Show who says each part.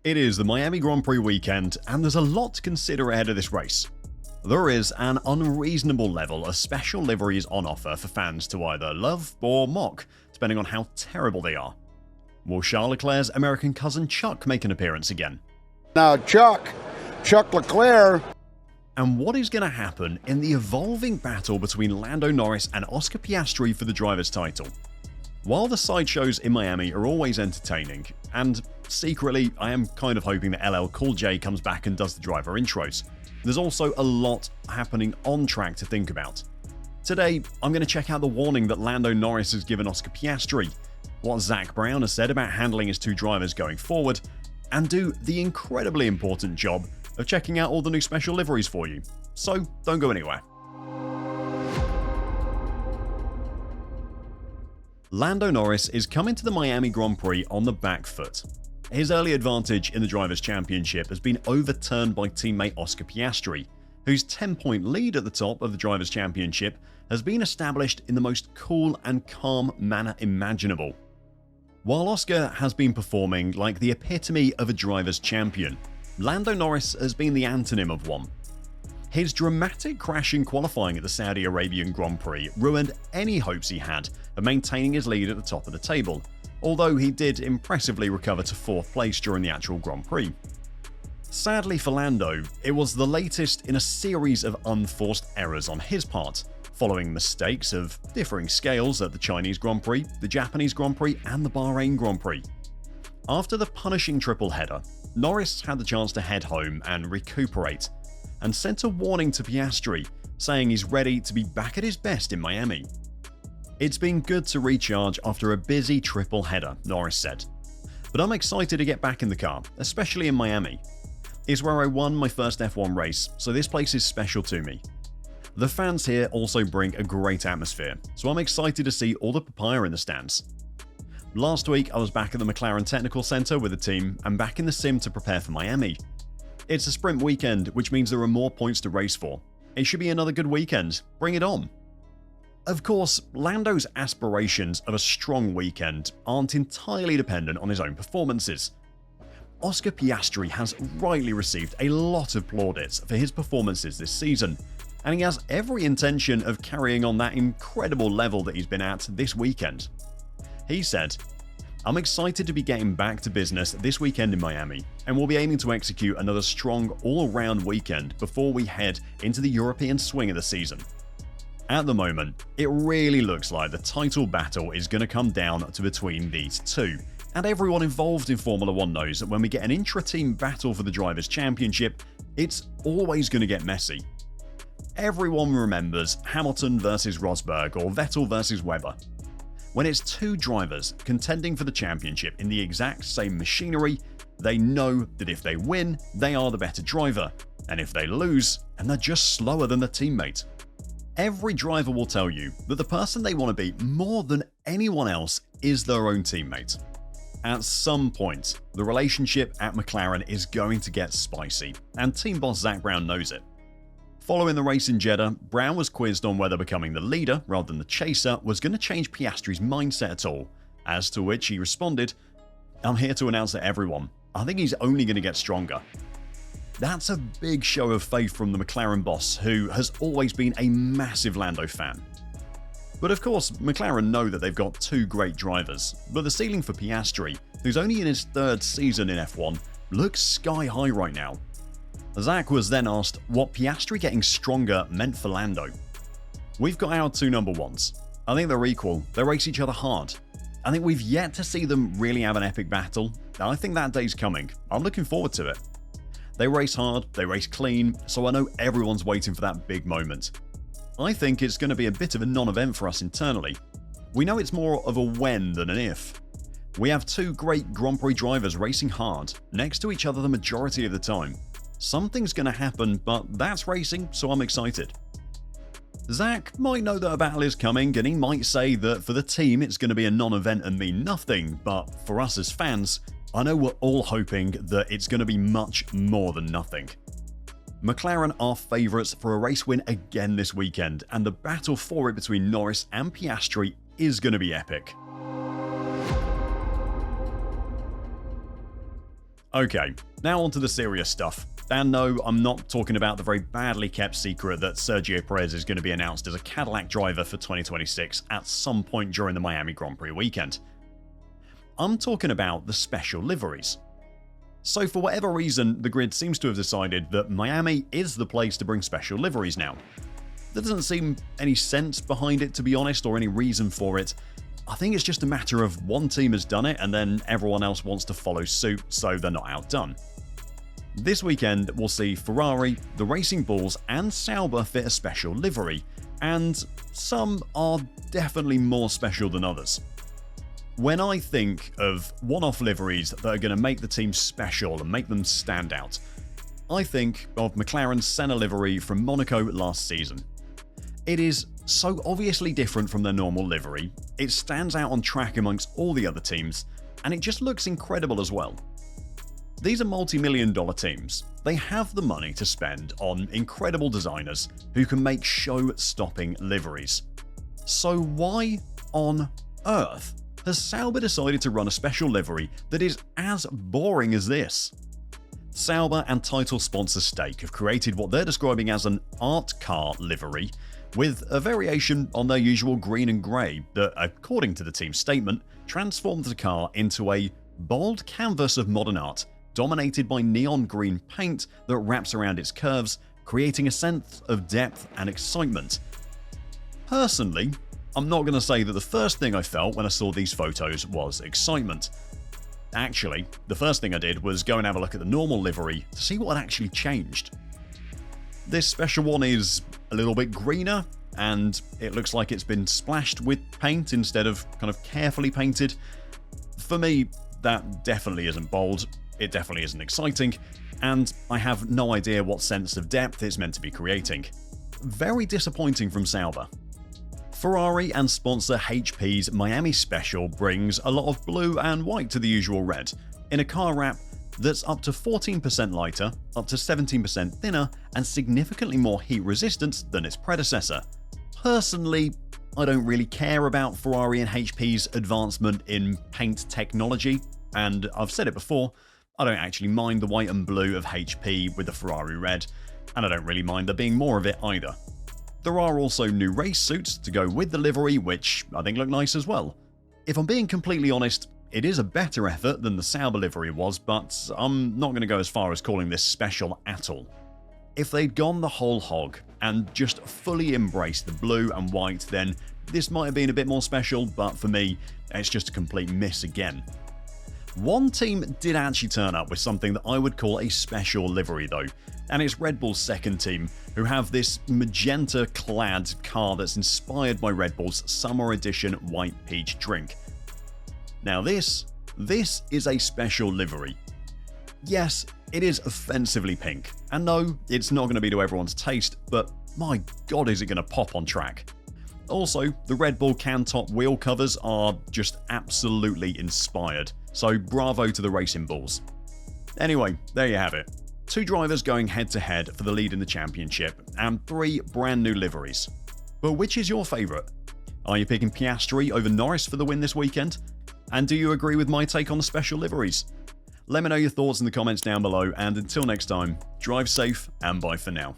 Speaker 1: It is the Miami Grand Prix weekend, and there's a lot to consider ahead of this race. There is an unreasonable level of special liveries on offer for fans to either love or mock, depending on how terrible they are. Will Charles Leclerc's American cousin Chuck make an appearance again?
Speaker 2: Now Chuck Leclerc.
Speaker 1: And what is going to happen in the evolving battle between Lando Norris and Oscar Piastri for the driver's title? While the sideshows in Miami are always entertaining, and secretly I am kind of hoping that LL Cool J comes back and does the driver intros, there's also a lot happening on track to think about. Today, I'm going to check out the warning that Lando Norris has given Oscar Piastri, what Zak Brown has said about handling his two drivers going forward, and do the incredibly important job of checking out all the new special liveries for you. So don't go anywhere. Lando Norris is coming to the Miami Grand Prix on the back foot. His early advantage in the Drivers' Championship has been overturned by teammate Oscar Piastri, whose 10-point lead at the top of the Drivers' Championship has been established in the most cool and calm manner imaginable. While Oscar has been performing like the epitome of a driver's champion, Lando Norris has been the antonym of one. His dramatic crash in qualifying at the Saudi Arabian Grand Prix ruined any hopes he had of maintaining his lead at the top of the table, although he did impressively recover to 4th place during the actual Grand Prix. Sadly for Lando, it was the latest in a series of unforced errors on his part, following mistakes of differing scales at the Chinese Grand Prix, the Japanese Grand Prix, and the Bahrain Grand Prix. After the punishing triple header, Norris had the chance to head home and recuperate, and sent a warning to Piastri, saying he's ready to be back at his best in Miami. "It's been good to recharge after a busy triple header," Norris said. "But I'm excited to get back in the car, especially in Miami. It's where I won my first F1 race, so this place is special to me. The fans here also bring a great atmosphere, so I'm excited to see all the papaya in the stands. Last week I was back at the McLaren Technical Center with the team and back in the sim to prepare for Miami. It's a sprint weekend, which means there are more points to race for. It should be another good weekend. Bring it on." Of course, Lando's aspirations of a strong weekend aren't entirely dependent on his own performances. Oscar Piastri has rightly received a lot of plaudits for his performances this season, and he has every intention of carrying on that incredible level that he's been at this weekend. He said, "I'm excited to be getting back to business this weekend in Miami, and we'll be aiming to execute another strong all-round weekend before we head into the European swing of the season. At the moment, it really looks like the title battle is going to come down to between these two, and everyone involved in Formula 1 knows that when we get an intra-team battle for the Drivers' Championship, it's always going to get messy. Everyone remembers Hamilton versus Rosberg or Vettel versus Webber. When it's two drivers contending for the championship in the exact same machinery, they know that if they win, they are the better driver, and if they lose, and they're just slower than their teammate. Every driver will tell you that the person they want to beat more than anyone else is their own teammate. At some point, the relationship at McLaren is going to get spicy, and team boss Zak Brown knows it. Following the race in Jeddah, Brown was quizzed on whether becoming the leader rather than the chaser was going to change Piastri's mindset at all, as to which he responded, "I'm here to announce to everyone, I think he's only going to get stronger." That's a big show of faith from the McLaren boss, who has always been a massive Lando fan. But of course, McLaren know that they've got two great drivers, but the ceiling for Piastri, who's only in his 3rd season in F1, looks sky high right now. Zak was then asked what Piastri getting stronger meant for Lando. "We've got our two number ones. I think they're equal, they race each other hard. I think we've yet to see them really have an epic battle, and I think that day's coming. I'm looking forward to it. They race hard, they race clean, so I know everyone's waiting for that big moment. I think it's going to be a bit of a non-event for us internally. We know it's more of a when than an if. We have two great Grand Prix drivers racing hard, next to each other the majority of the time. Something's going to happen, but that's racing, so I'm excited." Zak might know that a battle is coming, and he might say that for the team it's going to be a non-event and mean nothing, but for us as fans, I know we're all hoping that it's going to be much more than nothing. McLaren are favourites for a race win again this weekend, and the battle for it between Norris and Piastri is going to be epic. Okay, now on to the serious stuff. And no, I'm not talking about the very badly kept secret that Sergio Perez is going to be announced as a Cadillac driver for 2026 at some point during the Miami Grand Prix weekend. I'm talking about the special liveries. So for whatever reason, the grid seems to have decided that Miami is the place to bring special liveries now. There doesn't seem any sense behind it, to be honest, or any reason for it. I think it's just a matter of one team has done it and then everyone else wants to follow suit so they're not outdone. This weekend we'll see Ferrari, the Racing Bulls and Sauber fit a special livery, and some are definitely more special than others. When I think of one-off liveries that are going to make the team special and make them stand out, I think of McLaren's Senna livery from Monaco last season. It is so obviously different from their normal livery, it stands out on track amongst all the other teams, and it just looks incredible as well. These are multi-million-dollar teams. They have the money to spend on incredible designers who can make show-stopping liveries. So why on earth has Sauber decided to run a special livery that is as boring as this? Sauber and title sponsor Stake have created what they're describing as an art car livery, with a variation on their usual green and grey that, according to the team's statement, transforms the car into a bold canvas of modern art, dominated by neon green paint that wraps around its curves, creating a sense of depth and excitement. Personally, I'm not going to say that the first thing I felt when I saw these photos was excitement. Actually, the first thing I did was go and have a look at the normal livery to see what had actually changed. This special one is a little bit greener, and it looks like it's been splashed with paint instead of kind of carefully painted. For me, that definitely isn't bold, it definitely isn't exciting, and I have no idea what sense of depth it's meant to be creating. Very disappointing from Sauber. Ferrari and sponsor HP's Miami Special brings a lot of blue and white to the usual red, in a car wrap that's up to 14% lighter, up to 17% thinner, and significantly more heat resistant than its predecessor. Personally, I don't really care about Ferrari and HP's advancement in paint technology, and I've said it before, I don't actually mind the white and blue of HP with the Ferrari red, and I don't really mind there being more of it either. There are also new race suits to go with the livery, which I think look nice as well. If I'm being completely honest, it is a better effort than the Sauber livery was, but I'm not going to go as far as calling this special at all. If they'd gone the whole hog and just fully embraced the blue and white, then this might have been a bit more special, but for me, it's just a complete miss again. One team did actually turn up with something that I would call a special livery though, and it's Red Bull's second team, who have this magenta-clad car that's inspired by Red Bull's Summer Edition White Peach drink. Now this is a special livery. Yes, it is offensively pink, and no, it's not going to be to everyone's taste, but my god is it going to pop on track. Also, the Red Bull can-top wheel covers are just absolutely inspired, so bravo to the Racing Bulls. Anyway, there you have it. 2 drivers going head-to-head for the lead in the championship, and 3 brand new liveries. But which is your favourite? Are you picking Piastri over Norris for the win this weekend? And do you agree with my take on the special liveries? Let me know your thoughts in the comments down below, and until next time, drive safe and bye for now.